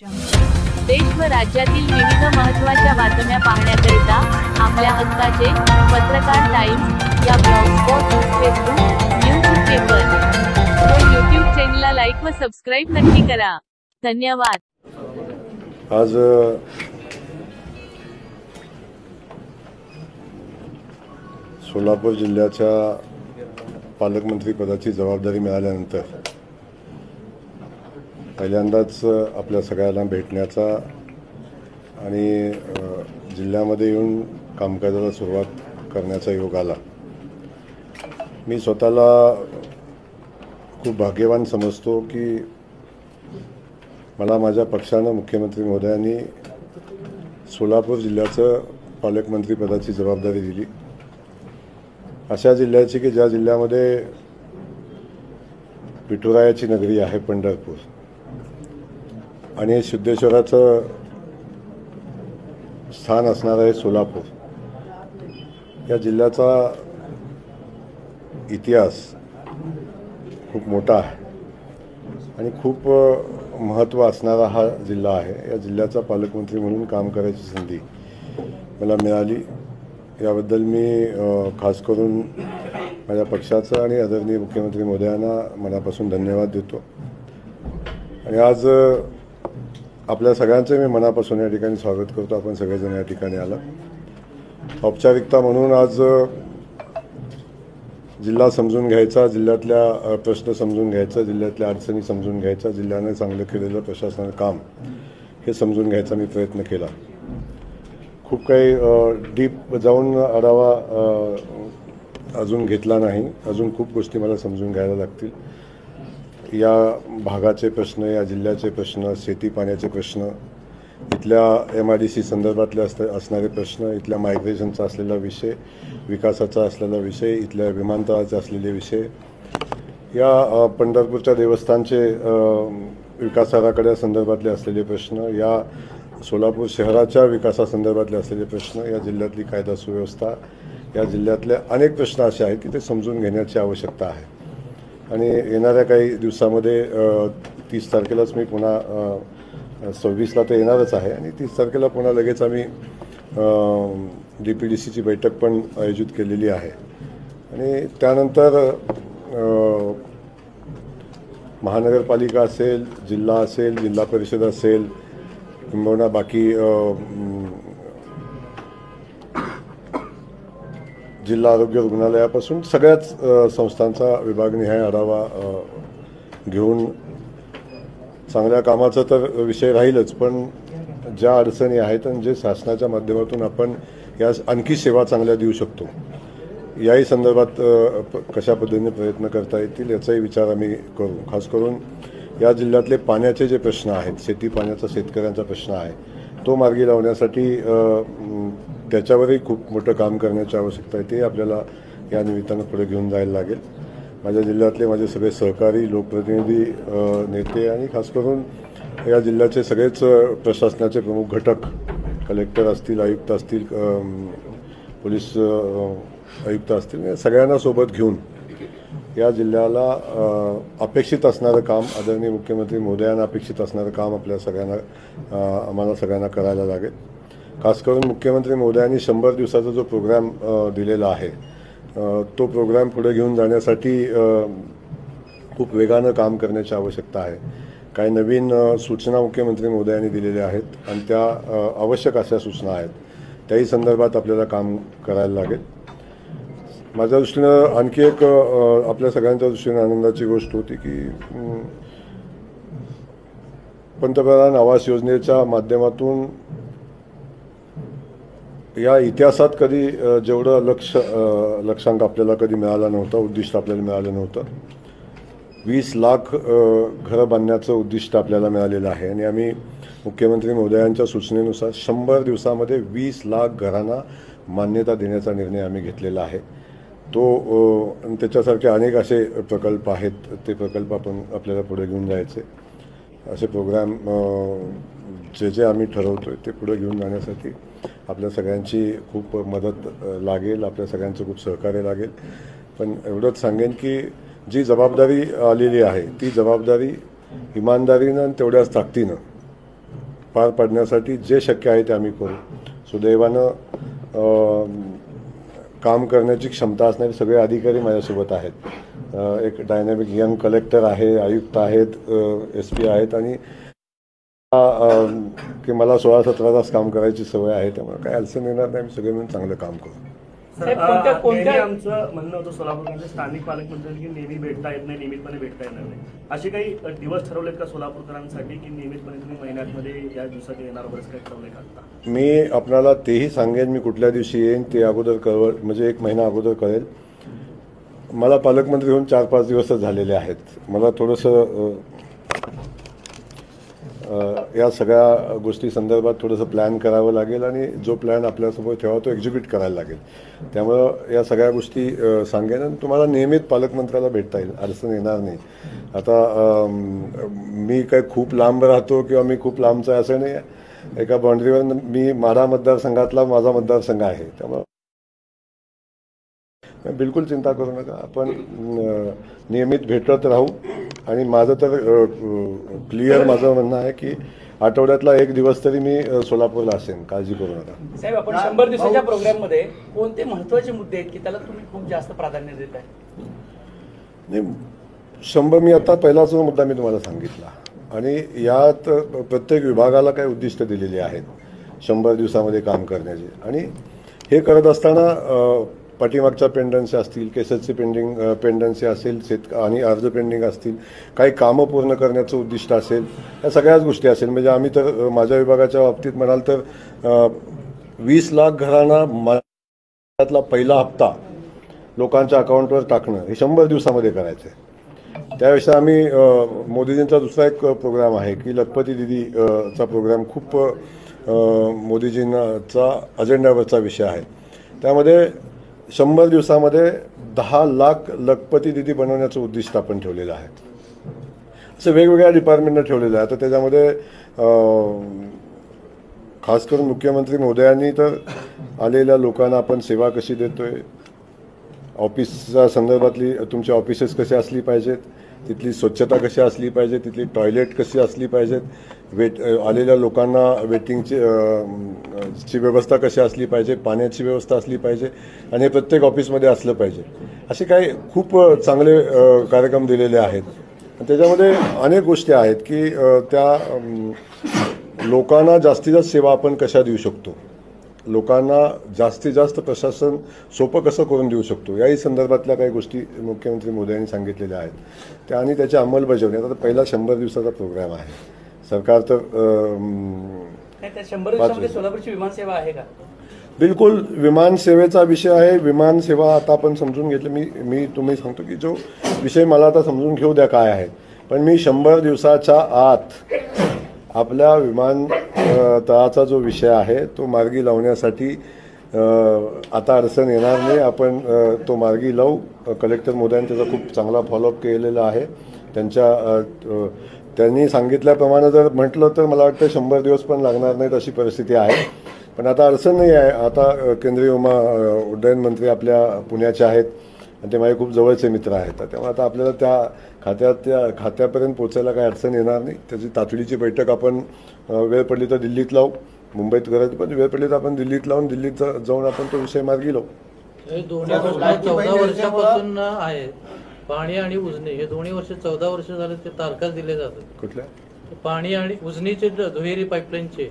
देश व राज्यातील विविध महत्त्वाच्या बातम्या पाहण्याकरिता आपल्या हक्काचे पत्रकार टाइम्स या ब्लॉगस्पॉट, फेसबुक, न्यूज पेपर व यूट्यूब चॅनलला लाईक व सबस्क्राईब नक्की करा. धन्यवाद. आज सोलापूर जिल्ह्याच्या पालकमंत्री पदाची जबाबदारी मिळाल्यानंतर पहिल्यांदाच आपल्या सगळ्यांना भेटण्याचा आणि जिल्ह्यामध्ये येऊन कामकाजाला सुरुवात करण्याचा योग आला. मी स्वतःला खूप भाग्यवान समजतो की मला माझ्या पक्षानं मुख्यमंत्री महोदयांनी सोलापूर जिल्ह्याचं पालकमंत्री पदाची जबाबदारी दिली. अशा जिल्ह्याची की ज्या जिल्ह्यामध्ये विठुरायाची नगरी आहे पंढरपूर आणि सिद्धेश्वराचं स्थान असणार आहे सोलापूर. या जिल्ह्याचा इतिहास खूप मोठा आहे आणि खूप महत्त्व असणारा हा जिल्हा आहे. या जिल्ह्याचा पालकमंत्री म्हणून काम करायची संधी मला मिळाली. याबद्दल मी खास करून माझ्या पक्षाचं आणि आदरणीय मुख्यमंत्री महोदयांना मनापासून धन्यवाद देतो. आणि आज आपल्या सगळ्यांचं मी मनापासून या ठिकाणी स्वागत करतो. आपण सगळेजण या ठिकाणी आला. औपचारिकता म्हणून आज जिल्हा समजून घ्यायचा, जिल्ह्यातल्या प्रश्न समजून घ्यायचा, जिल्ह्यातल्या अडचणी समजून घ्यायचा, जिल्ह्याने चांगलं केलेलं प्रशासनाचं काम हे समजून घ्यायचा मी प्रयत्न केला. खूप काही डीप जाऊन आढावा अजून घेतला नाही. अजून खूप गोष्टी मला समजून घ्यायला लागतील. या भागाचे प्रश्न, या जिल्ह्याचे प्रश्न, शेती पाण्याचे प्रश्न, इथल्या MIDC संदर्भातले असणारे प्रश्न, इथल्या मायग्रेशनचा असलेला विषय, विकासाचा असलेला विषय, इथल्या विमानतळाचे असलेले विषय, या पंढरपूरच्या देवस्थानचे विकासाकडे संदर्भातले असलेले प्रश्न, या सोलापूर शहराच्या विकासासंदर्भातले असलेले प्रश्न, या जिल्ह्यातली कायदा सुव्यवस्था, या जिल्ह्यातले अनेक प्रश्न असे आहेत की ते समजून घेण्याची आवश्यकता आहे. आणि येणाऱ्या काही दिवसामध्ये 30 तारखेलाच मी पुन्हा 26ला तर येणारच आहे आणि 30 तारखेला पुन्हा लगेच आम्ही DPDCची बैठक पण आयोजित केलेली आहे. आणि त्यानंतर महानगरपालिका असेल, जिल्हा असेल, जिल्हा परिषद असेल, किंबहुना बाकी जिल्हा आरोग्य रुग्णालयापासून सगळ्याच संस्थांचा विभागनिहाय आढावा घेऊन चांगल्या कामाचा तर विषय राहीलच, पण ज्या अडचणी आहेत आणि जे शासनाच्या माध्यमातून आपण या आणखी सेवा चांगल्या देऊ शकतो याही संदर्भात कशा पद्धतीने प्रयत्न करता येतील याचाही विचार आम्ही करू. खास करून या जिल्ह्यातले पाण्याचे जे प्रश्न आहेत, शेती पाण्याचा शेतकऱ्यांचा प्रश्न आहे, तो मार्गी लावण्यासाठी त्याच्यावरही खूप मोठं काम करण्याची आवश्यकता आहे. ते आपल्याला या निमित्तानं पुढे घेऊन जायला लागेल. माझ्या जिल्ह्यातले माझे सगळे सहकारी, लोकप्रतिनिधी, नेते आणि खास करून या जिल्ह्याचे सगळेच प्रशासनाचे प्रमुख घटक, कलेक्टर असतील, आयुक्त असतील, पोलीस आयुक्त असतील, सगळ्यांना सोबत घेऊन या जिल्ह्याला अपेक्षित असणारं काम, आदरणीय मुख्यमंत्री महोदयांना अपेक्षित असणारं काम आपल्या सगळ्यांना, आम्हाला सगळ्यांना करायला लागेल. खास करून मुख्यमंत्री महोदयांनी 100 दिवसाचा जो प्रोग्राम दिलेला आहे तो प्रोग्राम पुढे घेऊन जाण्यासाठी खूप वेगानं काम करण्याची आवश्यकता आहे. काही नवीन सूचना मुख्यमंत्री महोदयांनी दिलेल्या आहेत आणि त्या आवश्यक अशा सूचना आहेत. त्याही संदर्भात आपल्याला काम करायला लागेल. माझ्या दृष्टीनं आणखी एक आपल्या सगळ्यांच्या दृष्टीनं आनंदाची गोष्ट होती की पंतप्रधान आवास योजनेच्या माध्यमातून या इतिहासात कधी जेवढं लक्षांक आपल्याला कधी मिळाला नव्हता, उद्दिष्ट आपल्याला मिळालं नव्हतं. 20 लाख घरं बांधण्याचं उद्दिष्ट आपल्याला मिळालेलं आहे आणि आम्ही मुख्यमंत्री महोदयांच्या सूचनेनुसार 100 दिवसामध्ये 20 लाख घरांना मान्यता देण्याचा निर्णय आम्ही घेतलेला आहे. तो त्याच्यासारखे अनेक असे प्रकल्प आहेत. ते प्रकल्प आपल्याला पुढे घेऊन जायचे. असे प्रोग्राम जे आम्ही ठरवतोय ते पुढे घेऊन जाण्यासाठी आपल्या सगळ्यांची खूप मदत लागेल, आपल्या सगळ्यांचं खूप सहकार्य लागेल. पण एवढंच सांगेन की जी जबाबदारी आलेली आहे ती जबाबदारी इमानदारीनं आणि तेवढ्याच ताकदीनं पार पाडण्यासाठी जे शक्य आहे ते आम्ही करू. सुदैवानं काम करण्याची क्षमता असणारे सगळे अधिकारी माझ्यासोबत आहेत. एक डायनॅमिक यंग कलेक्टर आहे, आयुक्त आहेत, SP आहेत आणि की मला 16-17 तास काम करायची सवय आहे, त्यामुळे काही अडचण येणार नाही. आम्ही सगळे मिळून चांगलं काम करू. नेहमी आमचं म्हणणं होतं सोलापूरमध्ये स्थानिक पालकमंत्र्यांनी की नेहमी भेटता येत नाही, नियमितपणे भेटता येणार नाही. असे काही दिवस ठरवलेत का सोलापूरकरांसाठी की नियमितपणे तुम्ही महिन्यामध्ये या दिवसात येणार वगैरे काही ठरवलंय का आता? मी आपल्याला तेही सांगेन, मी कुठल्या दिवशी येईन ते अगोदर म्हणजे 1 महिना अगोदर कळेल. मला पालकमंत्री होऊन 4-5 दिवसच झालेले आहेत. मला थोडंसं या सगळ्या गोष्टी संदर्भात थोडंसं प्लॅन करावं लागेल आणि जो प्लॅन आपल्यासमोर ठेवा तो एक्झिक्यूट करायला लागेल. त्यामुळं या सगळ्या गोष्टी सांगेन आणि तुम्हाला नियमित पालकमंत्र्याला भेटता येईल, अडचण येणार नाही. आता मी काय खूप लांब राहतो किंवा मी खूप लांबचा आहे असं नाही. एका बाउंड्रीवर मी माढा मतदारसंघातला माझा मतदारसंघ आहे, त्यामुळं बिलकुल चिंता करू नका. आपण नियमित भेटत राहू आणि माझं तर क्लिअर माझं म्हणणं आहे की आठवड्यातला 1 दिवस तरी मी सोलापूरला असेन, काळजी करू नका. साहेब, आपण 100 दिवसाच्या प्रोग्राममध्ये कोणते महत्त्वाचे मुद्दे आहेत की त्याला तुम्ही खूप जास्त प्राधान्य देत आहे? नाही, 100 मी आता पहिलाच मुद्दा मी तुम्हाला सांगितला आणि यात प्रत्येक विभागाला काही उद्दिष्ट दिलेली आहेत 100 दिवसामध्ये काम करण्याचे. आणि हे करत असताना पाठीमागच्या पेंडन्सी असतील, केसेसची पेंडन्सी असेल, आणि अर्ज पेंडिंग असतील, काही कामं पूर्ण करण्याचं उद्दिष्ट असेल, या सगळ्याच गोष्टी असेल. म्हणजे आम्ही तर माझ्या विभागाच्या बाबतीत म्हणाल तर 20 लाख घरांना माझ्यातला पहिला हप्ता लोकांच्या अकाउंटवर टाकणं हे 100 दिवसामध्ये करायचं आहे. त्याविषयी आम्ही मोदीजींचा दुसरा एक प्रोग्राम आहे की लखपती दिदीचा प्रोग्राम खूप मोदीजींचा अजेंड्यावरचा विषय आहे. त्यामध्ये 100 दिवसामध्ये 10 लाख लखपती दिदी बनवण्याचं उद्दिष्ट आपण ठेवलेलं आहे. असं वेगवेगळ्या डिपार्टमेंटनं ठेवलेलं आहे. आता त्याच्यामध्ये खास करून मुख्यमंत्री महोदयांनी तर आलेल्या लोकांना आपण सेवा कशी देतोय, ऑफिसच्या संदर्भातली तुमची ऑफिसेस कशी असली पाहिजेत, तिथली स्वच्छता कशी असली पाहिजे, तिथली टॉयलेट कशी असली पाहिजेत, आलेल्या लोकांना वेटिंगची व्यवस्था कशी असली पाहिजे, पाण्याची व्यवस्था असली पाहिजे आणि हे प्रत्येक ऑफिसमध्ये असलं पाहिजे. असे काही खूप चांगले कार्यक्रम दिलेले आहेत. त्याच्यामध्ये अनेक गोष्टी आहेत की त्या लोकांना जास्तीत जास्त सेवा आपण कशा देऊ शकतो, लोकांना जास्तीत जास्त प्रशासन सोपं कसं करून देऊ शकतो, याही संदर्भातल्या काही गोष्टी मुख्यमंत्री मोदयांनी सांगितलेल्या आहेत त्या आणि त्याची अंमलबजावणी. आता पहिला 100 दिवसाचा प्रोग्राम आहे. सरकार तर 100 दिवसामध्ये सोलापूरची विमानसेवा आहे का? बिलकुल विमानसेवेचा विषय आहे. विमानसेवा आता आपण समजून घेतलं. मी तुम्ही सांगतो की जो विषय मला आता समजून घेऊ द्या काय आहे, पण मी 100 दिवसाच्या आत आपल्या विमानतळाचा जो विषय आहे तो मार्गी लावण्यासाठी आता अडचण येणार नाही. आपण तो मार्गी लावू. कलेक्टर महोदयांनी त्याचा खूप चांगला फॉलोअप केलेला आहे. त्यांनी सांगितल्याप्रमाणे जर म्हटलं तर मला वाटतं 100 दिवस पण लागणार नाहीत अशी परिस्थिती आहे. पण आता अडचण नाही आहे. आता केंद्रीय उड्डयन मंत्री आपल्या पुण्याचे आहेत आणि ते माझे खूप जवळचे मित्र आहेत. त्यामुळे आता आपल्याला त्या खात्यापर्यंत पोचायला काही अडचण येणार नाही. त्याची तातडीची बैठक आपण वेळ पडली तर दिल्लीत लावू, मुंबईत करायची पण वेळ पडली तर आपण दिल्लीत लावून दिल्लीत जाऊन आपण तो विषय मार्गी लावू. हे दोन्ही 14 वर्षापासून आहे. पाणी आणि उजनी हे दोन्ही वर्ष 14 वर्ष झाले ते तारखा दिले जातात. कुठल्या पाणी आणि उजनीचे दुहेरी पाईपलाईनचे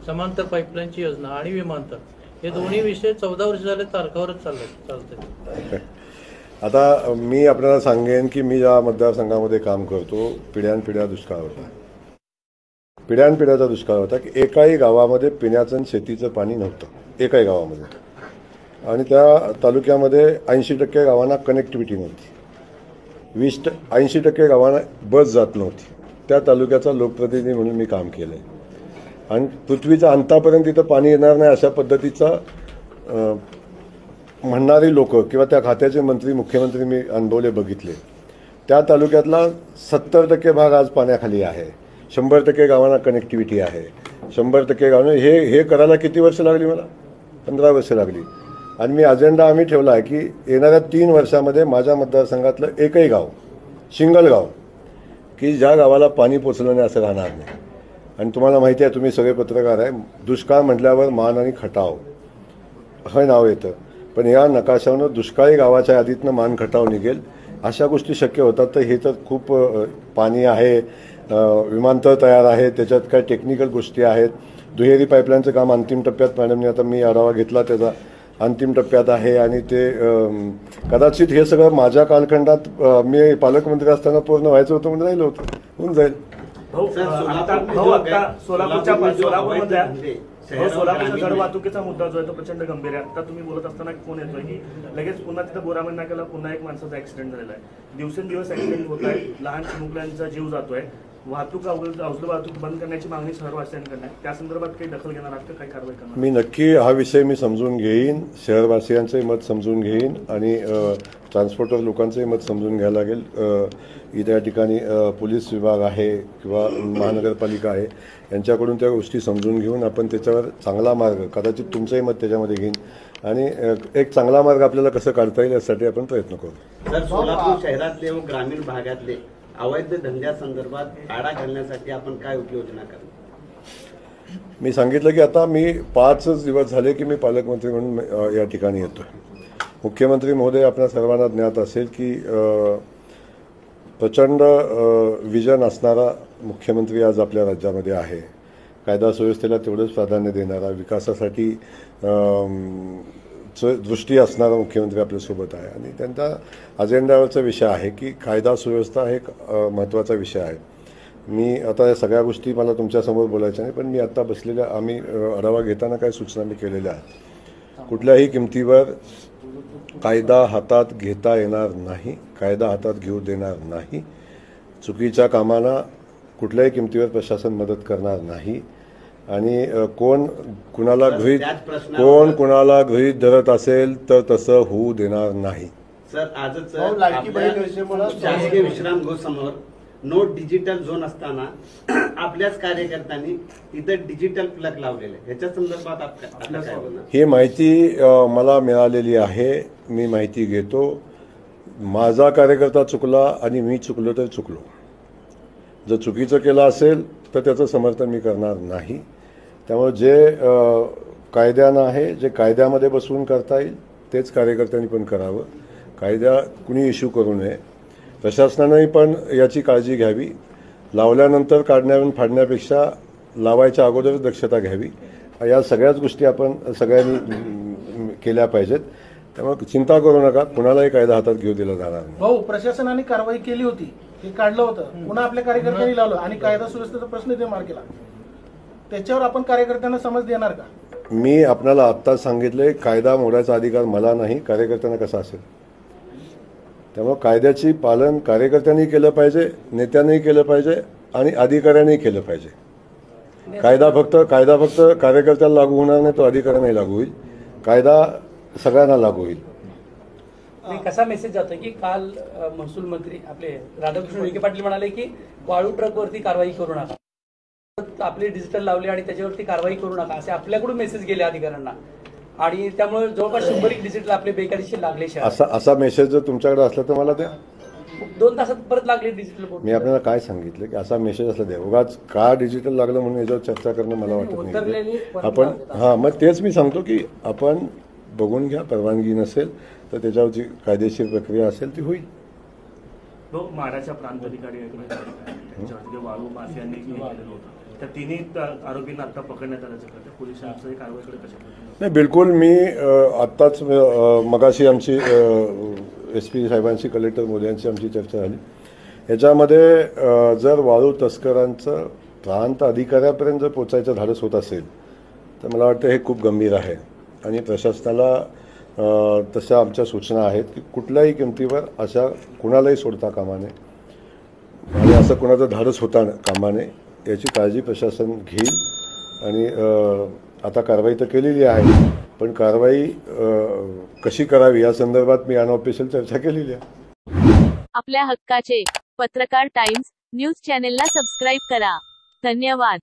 समांतर पाईपलाईनची योजना आणि विमानतळ हे दोन्ही विषय 14 वर्ष झाले तारखावरच चालते. आता मी आपल्याला सांगेन की मी ज्या मतदारसंघामध्ये काम करतो पिढ्यानपिढ्या दुष्काळ होता. पिढ्यानपिढ्याचा दुष्काळ होता की एकाही गावामध्ये पिण्याचं आणि शेतीचं पाणी नव्हतं एकाही गावामध्ये. आणि त्या तालुक्यामध्ये 80% गावांना कनेक्टिव्हिटी नव्हती. 80% गावांना बस जात नव्हती. त्या तालुक्याचा लोकप्रतिनिधी म्हणून मी काम केलं आहे. आणि पृथ्वीच्या अंतापर्यंत तिथं पाणी येणार नाही अशा पद्धतीचा म्हणणारी लोक किंवा त्या खात्याचे मंत्री मुख्यमंत्री मी अनुभवले बघितले. त्या तालुक्यातला 70% भाग आज पाण्याखाली आहे. 100% गावांना कनेक्टिव्हिटी आहे. 100% गावांना हे करायला किती वर्ष लागली मला? 15 वर्ष लागली. आणि मी अजेंडा आम्ही ठेवला आहे की येणाऱ्या 3 वर्षामध्ये माझ्या मतदारसंघातलं एकही गाव सिंगल गाव की ज्या गावाला पाणी पोचलं नाही असं राहणार नाही. आणि तुम्हाला माहिती आहे, तुम्ही सगळे पत्रकार आहे, दुष्काळ म्हटल्यावर मान आणि खटाव हे नाव येतं, पण या नकाशावरनं दुष्काळी गावाच्या यादीतनं मान खटाव निघेल अशा गोष्टी शक्य होतात. तर हे तर खूप पाणी आहे, विमानतळ तयार आहे, त्याच्यात काय टेक्निकल गोष्टी आहेत. दुहेरी पाईपलाईनचं काम अंतिम टप्प्यात मॅडमने, आता मी आढावा घेतला त्याचा, अंतिम टप्प्यात आहे. आणि ते कदाचित हे सगळं माझ्या कालखंडात मी पालकमंत्री असताना पूर्ण व्हायचं होतं म्हणजे राहिलं होतं, होऊन जाईल. आता सोलापूरच्या जड वाहतुकीचा मुद्दा जो आहे तो प्रचंड गंभीर आहे. आता तुम्ही बोलत असताना फोन येतोय की लगेच पुन्हा तिथं बोरामण नाक्याला पुन्हा एक माणसाचा ऍक्सिडेंट झालेला आहे. दिवसेंदिवस ऍक्सिडेंट होत आहे, लहान चिमुकल्यांचा जीव जातोय. वाहतूक अवजड वाहतूक बंद करण्याची मागणी शहरवासियांकडे आहे. त्या संदर्भात काही दखल घेणार आहात का, काही कारवाई करणार? मी नक्की हा विषय मी समजून घेईन, शहरवासियांचंही मत समजून घेईन आणि ट्रान्सपोर्टर लोकांचंही मत समजून घ्यायला लागेल. इथे या ठिकाणी पोलीस विभाग आहे किंवा महानगरपालिका आहे, यांच्याकडून त्या गोष्टी समजून घेऊन आपण त्याच्यावर चांगला मार्ग, कदाचित तुमचंही मत त्याच्यामध्ये घेईन आणि एक चांगला मार्ग आपल्याला कसं काढता येईल यासाठी आपण प्रयत्न करू. सर, सोलापूर शहरातले व ग्रामीण भागातले अवैध धंद्यासंदर्भात आळा घालण्यासाठी आपण काय उपाययोजना करणार? मी सांगितलं की आता मी 5 दिवस झाले की मी पालकमंत्री म्हणून या ठिकाणी येतोय. मुख्यमंत्री महोदय, आपल्या सर्वांना ज्ञात असेल की प्रचंड विजन असणारा मुख्यमंत्री आज आपल्या राज्यामध्ये आहे. कायदा सुव्यवस्थेला तेवढंच प्राधान्य देणारा, विकासासाठी दृष्टी असणारा मुख्यमंत्री आपल्यासोबत आहे आणि त्यांचा अजेंड्यावरचा विषय आहे की कायदा सुव्यवस्था हा एक महत्त्वाचा विषय आहे. मी आता या सगळ्या गोष्टी मला तुमच्यासमोर बोलायच्या नाही, पण मी आत्ता बसलेल्या आम्ही आढावा घेताना काही सूचना मी केलेल्या आहेत. कुठल्याही किमतीवर कायदा हातात घेता येणार नाही, कायदा हातात घेऊ देणार नाही. चुकीच्या कामाला कुठल्याही किमतीवर प्रशासन मदत करणार नाही आणि कोण कुणाला गृहीत धरत असेल तर तसं होऊ देणार नाही. सर, आजच शासकीय विश्रामगृहासमोर नो डिजिटल झोन असताना आपल्याच कार्यकर्त्यांनी तिथं डिजिटल प्लग लावलेले, ह्याच्या संदर्भात आपल्या काय बोलणार? ही माहिती मला मिळालेली आहे, मी माहिती घेतो. माझा कार्यकर्ता चुकला आणि मी चुकलो तर चुकलो. जर चुकीचं केलं असेल तर त्याचं समर्थन मी करणार नाही. त्यामुळे जे कायद्यानं आहे, जे कायद्यामध्ये बसवून करता येईल तेच कार्यकर्त्यांनी पण करावं. कायदा कुणी इश्यू करू नये. प्रशासनानंही पण याची काळजी घ्यावी. लावल्यानंतर काढण्यावरून फाडण्यापेक्षा लावायच्या अगोदरच दक्षता घ्यावी. या सगळ्याच गोष्टी आपण सगळ्यांनी केल्या पाहिजेत. त्यामुळे चिंता करू नका, कुणालाही कायदा हातात घेऊ दिला जाणार नाही. भाऊ, प्रशासनाने कारवाई केली होती, हे काढलं होतं, पुन्हा आपल्या कार्यकर्त्यांनी लावलं आणि कायदा सुव्यवस्थेचा प्रश्न निर्माण केला. त्याच्यावर आपण कार्यकर्त्यांना समज देणार का? मी आपल्याला आत्ताच सांगितले, कायदा मोडायचा अधिकार मला नाही, कार्यकर्त्यांना कसा असेल. त्यामुळे कायद्याची पालन कार्यकर्त्यांनी केलं पाहिजे, नेत्यांनीही केलं पाहिजे आणि अधिकाऱ्यांनी केलं पाहिजे. कायदा फक्त कार्यकर्त्याला लागू होणार नाही, तो अधिकाऱ्यांनाही लागू होईल. कायदा सगळ्यांना लागू होईल. कसा मेसेज जातो की काल महसूल मंत्री आपले राधाकृष्ण विखे पाटील म्हणाले की वाळू ट्रकवरती कारवाई करू नका, आपले डिजिटल लावले आणि त्याच्यावरती कारवाई करू नका, असे आपल्याकडून मेसेज गेले अधिकाऱ्यांना आणि त्यामुळे जवळपास 100 डिजिटल आपले बेकायदेशीर लागले. असा मेसेज जर तुमच्याकडे असला तर मला द्या. 2 तासात परत लागले डिजिटल बोर्ड. मी आपल्याला काय सांगितलं की असा मेसेज असला द्या. उगाच का डिजिटल लागलं म्हणून याच्यावर चर्चा करणं मला वाटत नाही. आपण मग तेच मी सांगतो की आपण बघून घ्या. परवानगी नसेल तर त्याच्यावर जी कायदेशीर प्रक्रिया असेल ती होईल. माडाच्या प्रांत अधिकारी त्यांच्यावरती वाळू माफियांनी केलेलं होतं, त्या तिन्ही आरोपींना आता पकडण्यात आल्याचं कळतं. पोलिसांचं कारवाईकडे कशा? नाही, बिलकुल. मी आत्ताच मगाशी आमची SP साहेबांशी, कलेक्टर मोदयांची आमची चर्चा झाली. याच्यामध्ये जर वाळू तस्करांचं प्रांत अधिकाऱ्यापर्यंत जर पोचायचं धाडस होत असेल तर मला वाटतं हे खूप गंभीर आहे आणि प्रशासनाला तशा आमच्या सूचना आहेत की कुठल्याही किमतीवर अशा कुणालाही सोडता कामा नये आणि असं कुणाचं धाडस होता कामा नये, याची काळजी प्रशासन घेईल. आणि आता कारवाई तर केलेली आहे, पण कारवाई कशी करावी या संदर्भात मी अनऑफिशियल चर्चा केलेली आहे. आपल्या हक्काचे पत्रकार टाइम्स न्यूज चॅनेलला सबस्क्राईब करा. धन्यवाद.